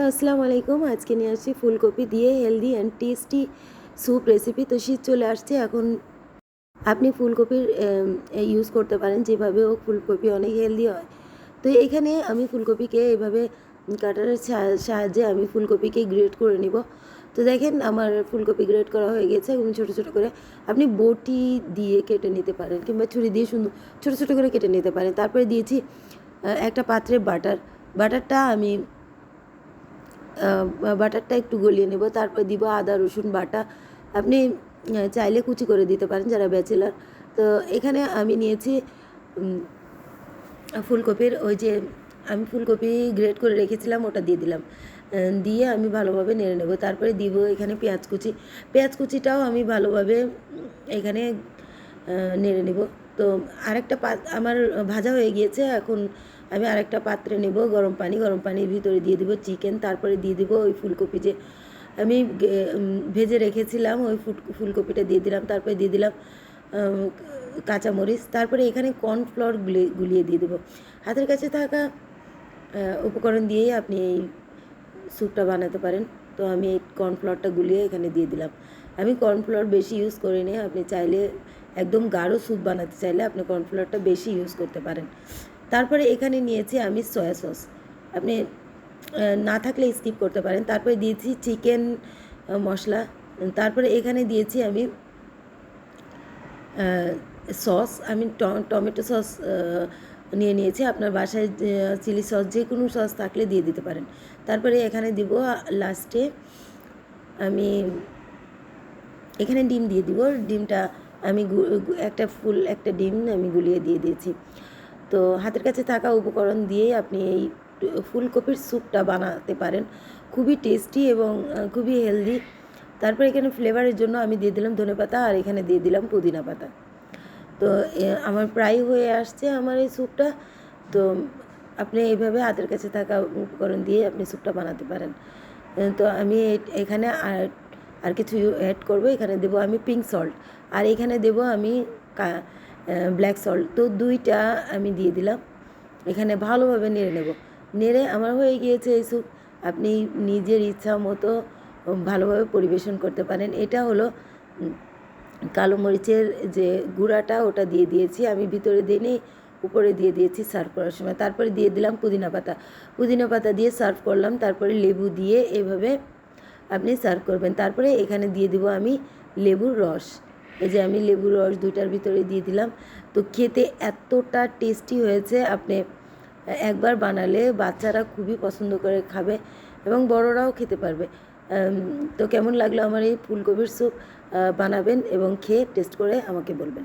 আসসালামু আলাইকুম। আজকে নিয়ে আসছি ফুলকপি দিয়ে healthy and tasty soup recipe. তো শীত চলে আসছে, এখন আপনি ফুলকপির ইউজ করতে পারেন, যেভাবে হোক ফুলকপি অনেক হেলদি হয়। তো এখানে আমি ফুলকপিকে এইভাবে কাটারের সাহায্যে আমি ফুলকপিকে গ্রেট করে নিব। তো দেখেন আমার ফুলকপি গ্রেট করা হয়ে গেছে এবং ছোটো ছোটো করে আপনি বটি দিয়ে কেটে নিতে পারেন কিংবা ছুরি দিয়ে সুন্দর ছোটো ছোটো করে কেটে নিতে পারেন। তারপরে দিয়েছি একটা পাত্রে বাটারটা আমি বাটারটা একটু গলিয়ে নেব। তারপর দিব আদা রসুন বাটা। আপনি চাইলে কুচি করে দিতে পারেন যারা ব্যাচেলার। তো এখানে আমি নিয়েছি ফুলকপির ওই যে আমি ফুলকপি গ্রেট করে রেখেছিলাম, ওটা দিয়ে দিলাম। দিয়ে আমি ভালোভাবে নেড়ে নেব। তারপরে দিব এখানে পেঁয়াজ কুচিটাও আমি ভালোভাবে এখানে নেড়ে নেব। তো আরেকটা আমার ভাজা হয়ে গিয়েছে। এখন আমি আরেকটা পাত্রে নেব গরম পানির ভিতরে দিয়ে দিব চিকেন। তারপরে দিয়ে দিব ওই ফুলকপি যে আমি ভেজে রেখেছিলাম, ওই ফুলকপিটা দিয়ে দিলাম। তারপরে দিয়ে দিলাম কাঁচামরিচ। তারপরে এখানে কর্নফ্লাওয়ার গুলিয়ে দিয়ে দেবো। হাতের কাছে থাকা উপকরণ দিয়েই আপনি এই স্যুপটা বানাতে পারেন। তো আমি এই কর্নফ্লাওয়ারটা গুলিয়ে এখানে দিয়ে দিলাম। আমি কর্নফ্লাওয়ার বেশি ইউজ করি নি। আপনি চাইলে একদম গাঢ় স্যুপ বানাতে চাইলে আপনি কর্নফ্লাওয়ারটা বেশি ইউজ করতে পারেন। তারপরে এখানে নিয়েছি আমি সয়া সস। আপনি না থাকলে স্কিপ করতে পারেন। তারপরে দিয়েছি চিকেন মশলা। তারপরে এখানে দিয়েছি আমি সস। আমি টমেটো সস নিয়েছি। আপনার বাসায় চিলি সস যে কোনো সস থাকলে দিয়ে দিতে পারেন। তারপরে এখানে দিব লাস্টে আমি এখানে ডিম দিয়ে দিব। ডিমটা আমি একটা ডিম আমি গুলিয়ে দিয়ে দিয়েছি। তো হাতের কাছে থাকা উপকরণ দিয়েই আপনি এই ফুলকপির স্যুপটা বানাতে পারেন। খুবই টেস্টি এবং খুবই হেলদি। তারপরে এখানে ফ্লেভারের জন্য আমি দিয়ে দিলাম ধনেপাতা আর এখানে দিয়ে দিলাম পুদিনা পাতা। তো আমার প্রায় হয়ে আসছে আমার এই স্যুপটা। তো আপনি এইভাবে হাতের কাছে থাকা উপকরণ দিয়ে আপনি স্যুপটা বানাতে পারেন। তো আমি এখানে আর কিছু অ্যাড করব। এখানে দেবো আমি পিঙ্ক সল্ট আর এখানে দেবো আমি ব্ল্যাক সল্ট। তো দুইটা আমি দিয়ে দিলাম। এখানে ভালোভাবে নেড়ে নেব। নেড়ে আমার হয়ে গিয়েছে এই স্যুপ। আপনি নিজের ইচ্ছা মতো ভালোভাবে পরিবেশন করতে পারেন। এটা হলো কালো মরিচের যে গুঁড়াটা, ওটা দিয়ে দিয়েছি আমি, ভিতরে দিইনি, উপরে দিয়ে দিয়েছি সার্ভ করার সময়। তারপরে দিয়ে দিলাম পুদিনা পাতা দিয়ে সার্ভ করলাম। তারপরে লেবু দিয়ে এভাবে আপনি সার্ভ করবেন। তারপরে এখানে দিয়ে দিব আমি লেবুর রস। এই যে আমি লেবুর রস দুইটার ভিতরে দিয়ে দিলাম। তো খেতে এতটা টেস্টি হয়েছে, আপনি একবার বানালে বাচ্চারা খুবই পছন্দ করে খাবে এবং বড়রাও খেতে পারবে। তো কেমন লাগলো আমার এই ফুলকপির স্যুপ? বানাবেন এবং খেয়ে টেস্ট করে আমাকে বলবেন।